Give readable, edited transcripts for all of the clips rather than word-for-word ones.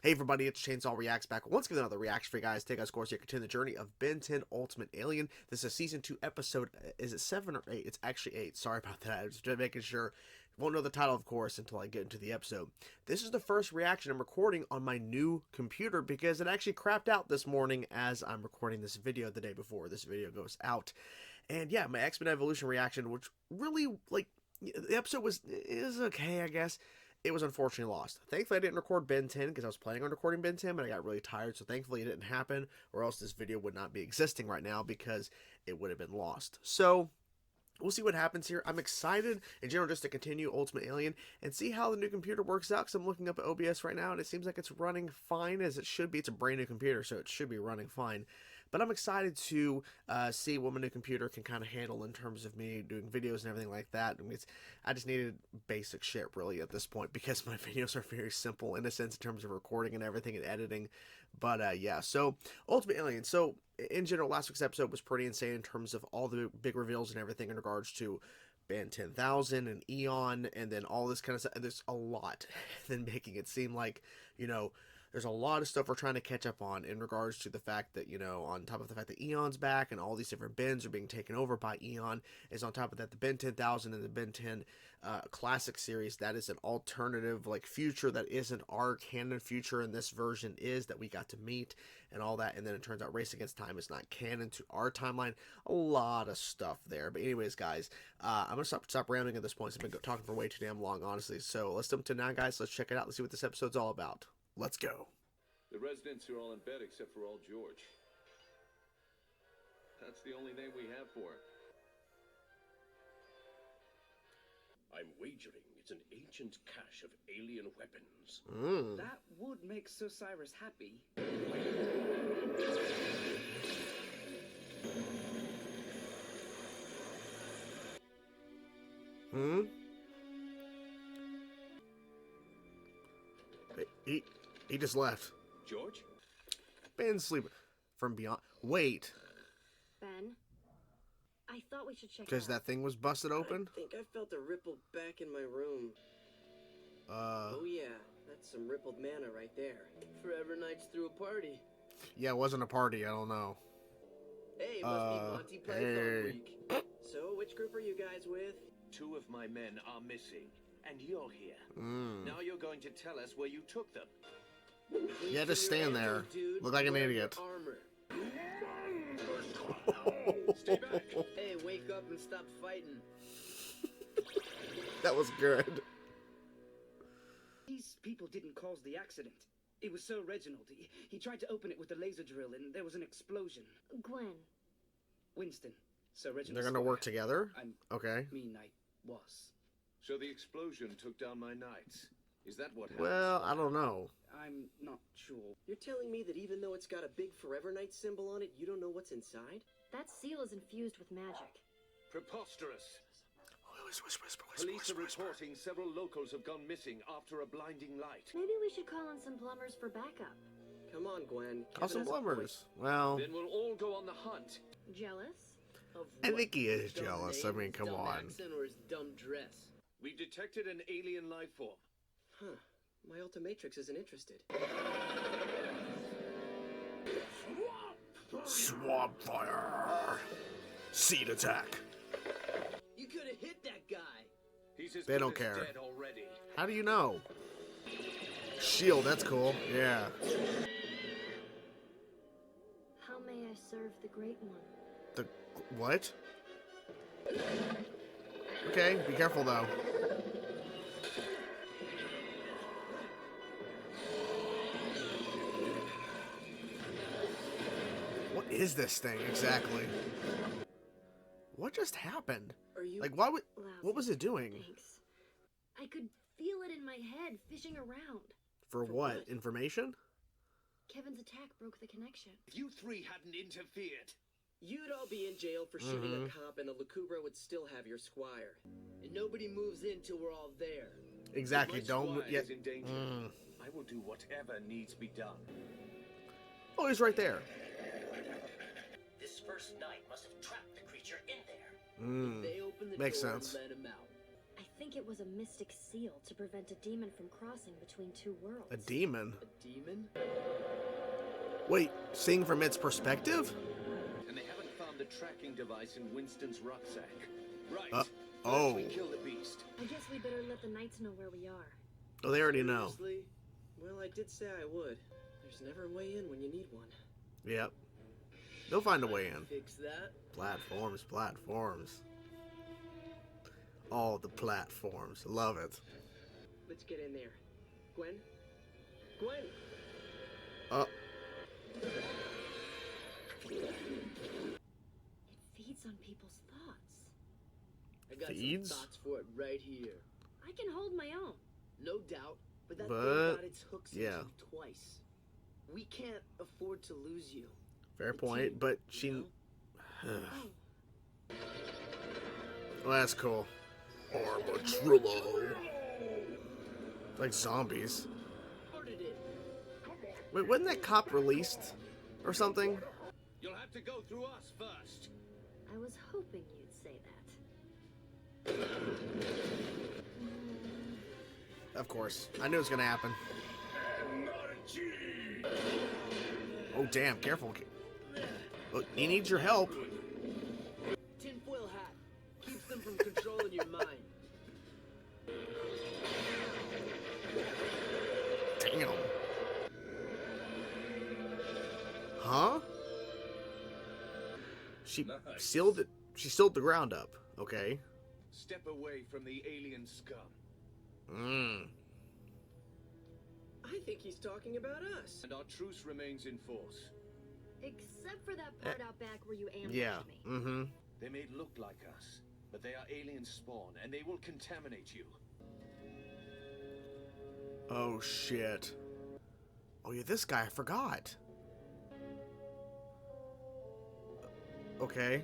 Hey everybody, it's Chainsaw Reacts back once again with another reaction for you guys. Take us, of course, here continue the journey of Ben 10 Ultimate Alien. This is season 2 episode, is it 7 or 8? It's actually 8, sorry about that, I was just making sure. Won't know the title, of course, until I get into the episode. This is the first reaction I'm recording on my new computer because it actually crapped out this morning as I'm recording this video the day before this video goes out. And yeah, my X-Men Evolution reaction, which really, like, the episode is okay, I guess. It was unfortunately lost. Thankfully, I didn't record Ben 10 because I was planning on recording Ben 10, but I got really tired, so thankfully it didn't happen, or else this video would not be existing right now because it would have been lost. So, we'll see what happens here. I'm excited, in general, just to continue Ultimate Alien and see how the new computer works out, because I'm looking up at OBS right now, and it seems like it's running fine as it should be. It's a brand new computer, so it should be running fine. But I'm excited to see what my new computer can kind of handle in terms of me doing videos and everything like that. I mean, I just needed basic shit, really, at this point, because my videos are very simple, in a sense, in terms of recording and everything and editing. But, yeah, so, Ultimate Alien. So, in general, last week's episode was pretty insane in terms of all the big reveals and everything in regards to Ben 10,000 and Eon, and then all this kind of stuff. And there's a lot, then making it seem like, you know, there's a lot of stuff we're trying to catch up on in regards to the fact that, you know, on top of the fact that Eon's back and all these different Bens are being taken over by Eon, is on top of that the Ben 10,000 and the Ben 10 Classic series, that is an alternative, like, future that isn't our canon future, and this version is, that we got to meet and all that. And then it turns out Race Against Time is not canon to our timeline. A lot of stuff there. But anyways, guys, I'm going to stop rambling at this point. I've been talking for way too damn long, honestly. So let's jump to now, guys. Let's check it out. Let's see what this episode's all about. Let's go. The residents are all in bed except for old George. That's the only name we have for him. I'm wagering it's an ancient cache of alien weapons. That would make Sir Cyrus happy. He just left. George? Ben's sleeping. From beyond. Wait. Ben, I thought we should check Because it out. that thing was busted open? I think I felt a ripple back in my room. Oh yeah, that's some rippled mana right there. Forever nights through a party. Yeah, it wasn't a party. I don't know. Hey, must be Monty Python week. So, which group are you guys with? 2 of my men are missing, and you're here. Mm. Now you're going to tell us where you took them. Yeah, just stand there. Dude, Look like an idiot. Armor. Stay back! Hey, wake up and stop fighting. That was good. These people didn't cause the accident. It was Sir Reginald. He tried to open it with the laser drill, and there was an explosion. Gwen. Winston. Sir Reginald. They're gonna work together? Okay. I was. So the explosion took down my knights. Is that what happened? Well, I don't know. I'm not sure. You're telling me that even though it's got a big Forever Night symbol on it, you don't know what's inside? That seal is infused with magic. Preposterous. Whisper. Police are reporting several locals have gone missing after a blinding light. Maybe we should call in some plumbers for backup. Come on, Gwen. Call some Kevin has a point. plumbers. Well, Then we'll all go on the hunt. Jealous? Of I what? think he is Dumb jealous. name, I mean, come dumb on. accent, or his dumb dress? We've detected an alien life form. Huh. My Ultimatrix isn't interested. Swamp fire. Seed attack. You could have hit that guy. He's as They good don't as care. dead already. How do you know? Shield, that's cool. Yeah. How may I serve the Great One? The what? Okay, be careful though. What is this thing exactly? What just happened? Are you... Like, why would? Lousy. What was it doing? Thanks. I could feel it in my head, fishing around. For what? Information? Kevin's attack broke the connection. If you 3 hadn't interfered. You'd all be in jail for shooting a cop, and the Lucubra would still have your squire. And nobody moves in till we're all there. Exactly. My Don't squire yet. is in danger. I will do whatever needs be done. Oh, he's right there. This first night must have trapped the creature in there. They open the Makes door sense. and let him out. I think think it was a mystic seal to prevent a demon from crossing between two worlds. A demon? A demon? Wait, seeing from its perspective? And they haven't found the tracking device in Winston's rucksack. Right. Oh. First we kill the beast. I guess we better let the knights know where we are. Oh, they already know. Seriously? Well, I did say I would. There's never a way in when you need one. Yep. They'll find a way in. Fix that. Platforms, platforms. All the platforms. Love it. Let's get in there. Gwen? Gwen! It feeds on people's thoughts. I got Feeds? some thoughts for it right here. I can hold my own. No doubt, but that But, thing got its hooks into yeah. you twice. We can't afford to lose you. Fair The point, team, but you she... know? Well, that's cool. Armatrillo. Like zombies. Ordered it. Wait, wasn't that cop released? Or something? You'll have to go through us first. I was hoping you'd say that. Of course. I knew it was gonna happen. Oh, damn. Careful. Look, he needs your help. Tinfoil hat. Keeps them from controlling your mind. Damn. Huh? She Nice. sealed it. She sealed the ground up. Okay. Step away from the alien scum. I think he's talking about us. And our truce remains in force. Except for that part out back where you ambushed Yeah. me. They may look like us, but they are alien spawn, and they will contaminate you. Oh, shit. Oh, yeah, this guy, I forgot. Okay.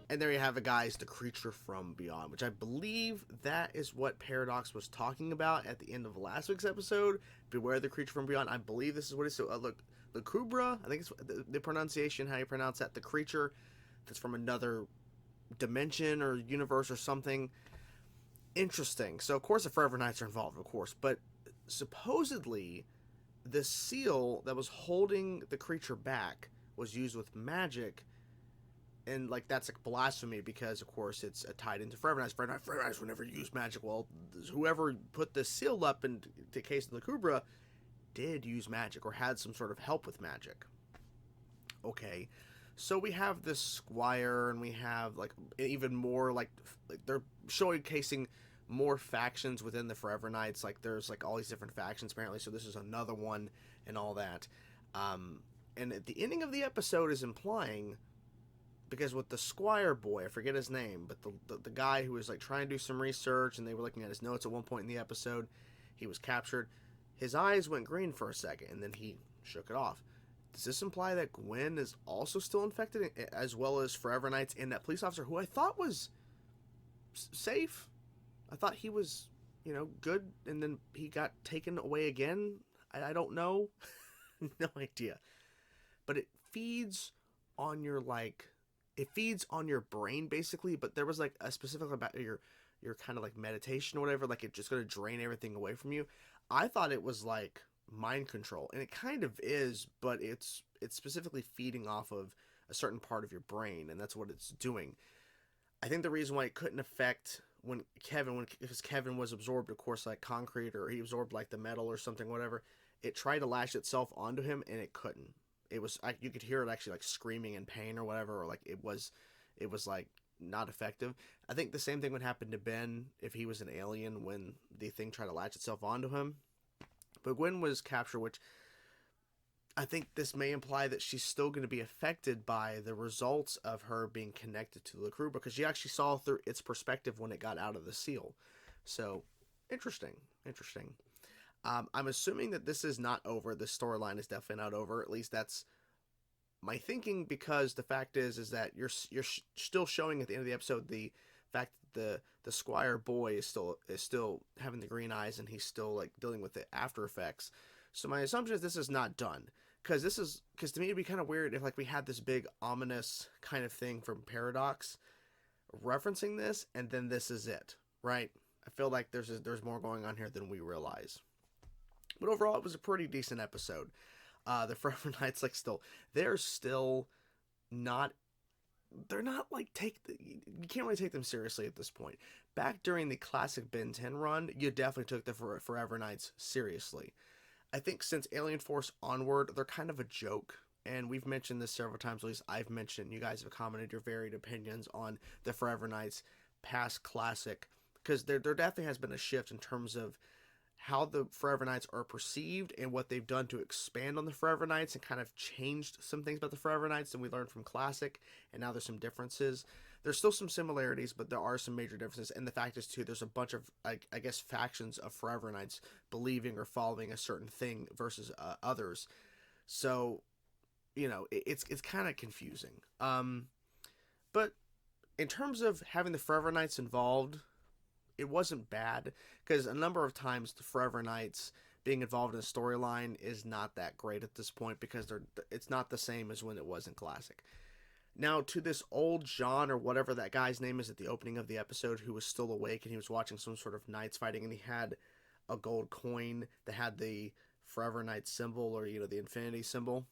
And there you have it, guys, the creature from beyond, which I believe that is what Paradox was talking about at the end of last week's episode. Beware the creature from beyond. I believe this is what it is. So, look, the Kubra, I think it's the pronunciation, how you pronounce that, the creature that's from another dimension or universe or something. Interesting. So, of course, the Forever Knights are involved, of course. But supposedly, the seal that was holding the creature back was used with magic. And, like, that's like blasphemy because, of course, it's Tied into Forever Knights. Forever Knights would never use magic. Well, whoever put the seal up in the case of the Kubra did use magic or had some sort of help with magic. Okay. So we have this squire, and we have, like, even more, like they're showcasing more factions within the Forever Knights. Like, there's, like, all these different factions, apparently, so this is another one and all that. And at the ending of the episode is implying, because with the squire boy, I forget his name, but the guy who was, like, trying to do some research, and they were looking at his notes at one point in the episode, he was captured. His eyes went green for a second, and then he shook it off. Does this imply that Gwen is also still infected, as well as Forever Knights and that police officer, who I thought was safe? I thought he was, you know, good, and then he got taken away again? I don't know. No idea. But it feeds on your, like, it feeds on your brain, basically, but there was, like, a specific about your kind of, like, meditation or whatever, like, it's just going to drain everything away from you. I thought it was, like, mind control, and it kind of is, but it's specifically feeding off of a certain part of your brain, and that's what it's doing. I think the reason why it couldn't affect because Kevin was absorbed, of course, like concrete, or he absorbed like the metal or something, whatever, it tried to lash itself onto him, and it couldn't. It was, you could hear it actually like screaming in pain or whatever, or like it was like not effective. I think the same thing would happen to Ben if he was an alien when the thing tried to latch itself onto him. But Gwen was captured, which I think this may imply that she's still going to be affected by the results of her being connected to the crew, because she actually saw through its perspective when it got out of the seal. So, interesting. I'm assuming that this is not over. This storyline is definitely not over. At least that's my thinking, because the fact is that you're still showing at the end of the episode the fact that the squire boy is still having the green eyes, and he's still like dealing with the after effects. So my assumption is this is not done, because to me it'd be kind of weird if like we had this big ominous kind of thing from Paradox referencing this, and then this is it. right? I feel like there's more going on here than we realize. But overall, it was a pretty decent episode. The Forever Knights, like, they're still not, they're not like, you can't really take them seriously at this point. Back during the classic Ben 10 run, you definitely took the Forever Knights seriously. I think since Alien Force onward, they're kind of a joke. And we've mentioned this several times, at least I've mentioned, you guys have commented your varied opinions on the Forever Knights past classic, because there definitely has been a shift in terms of how the Forever Knights are perceived and what they've done to expand on the Forever Knights and kind of changed some things about the Forever Knights than we learned from Classic, and now there's some differences. There's still some similarities, but there are some major differences, and the fact is, too, there's a bunch of, I guess, factions of Forever Knights believing or following a certain thing versus others. So, you know, it's kind of confusing. But in terms of having the Forever Knights involved, it wasn't bad, because a number of times the Forever Knights being involved in a storyline is not that great at this point, because it's not the same as when it was in Classic. Now, to this old John, or whatever that guy's name is at the opening of the episode, who was still awake and he was watching some sort of knights fighting, and he had a gold coin that had the Forever Knight symbol, or, you know, the infinity symbol.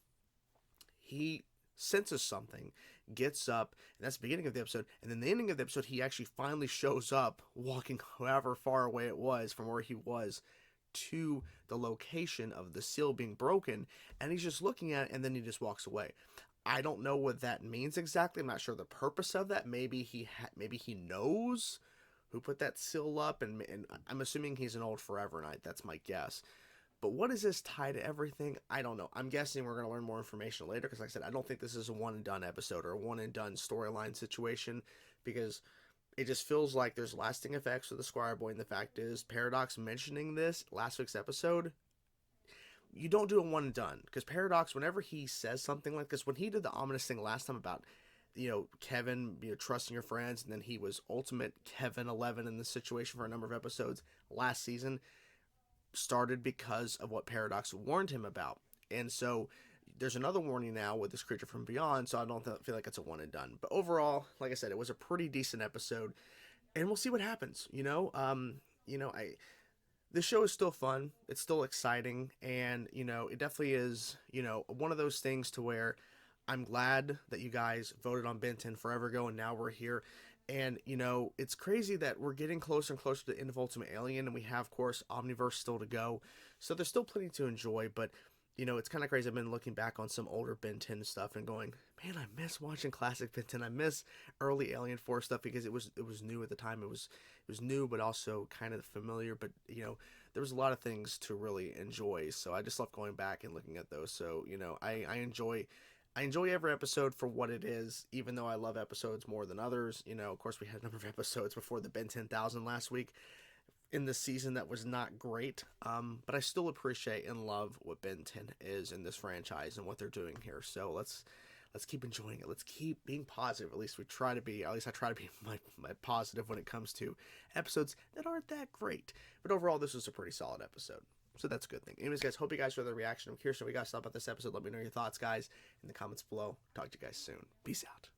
He senses something, gets up, and that's the beginning of the episode, and then the ending of the episode, he actually finally shows up, walking however far away it was from where he was to the location of the seal being broken, and he's just looking at it, and then he just walks away. I don't know what that means exactly. I'm not sure the purpose of that. Maybe he knows who put that seal up, and I'm assuming he's an old Forever Knight. That's my guess. But what is this tie to everything? I don't know. I'm guessing we're going to learn more information later, because like I said, I don't think this is a one-and-done episode or a one-and-done storyline situation, because it just feels like there's lasting effects with the Squire Boy, and the fact is, Paradox mentioning this last week's episode, you don't do a one-and-done, because Paradox, whenever he says something like this, when he did the ominous thing last time about, you know, Kevin, you know, trusting your friends, and then he was ultimate Kevin 11 in this situation for a number of episodes last season, started because of what Paradox warned him about. And so there's another warning now with this creature from beyond, so I don't feel like it's a one and done. But overall, like I said, it was a pretty decent episode, and we'll see what happens. This show is still fun, it's still exciting, and it definitely is one of those things to where I'm glad that you guys voted on Ben 10 forever ago, and now we're here. And, it's crazy that we're getting closer and closer to the end of Ultimate Alien, and we have, of course, Omniverse still to go. So there's still plenty to enjoy, but, it's kind of crazy. I've been looking back on some older Ben 10 stuff and going, man, I miss watching classic Ben 10. I miss early Alien Force stuff, because it was new at the time. It was new, but also kind of familiar, but, there was a lot of things to really enjoy. So I just love going back and looking at those. So, I enjoy every episode for what it is, even though I love episodes more than others. Of course, we had a number of episodes before the Ben 10,000 last week in this season that was not great. But I still appreciate and love what Ben 10 is in this franchise and what they're doing here. So let's keep enjoying it. Let's keep being positive. At least I try to be my positive when it comes to episodes that aren't that great. But overall, this was a pretty solid episode. So that's a good thing. Anyways, guys, hope you guys enjoyed the reaction. I'm curious what you guys thought about this episode. Let me know your thoughts, guys, in the comments below. Talk to you guys soon. Peace out.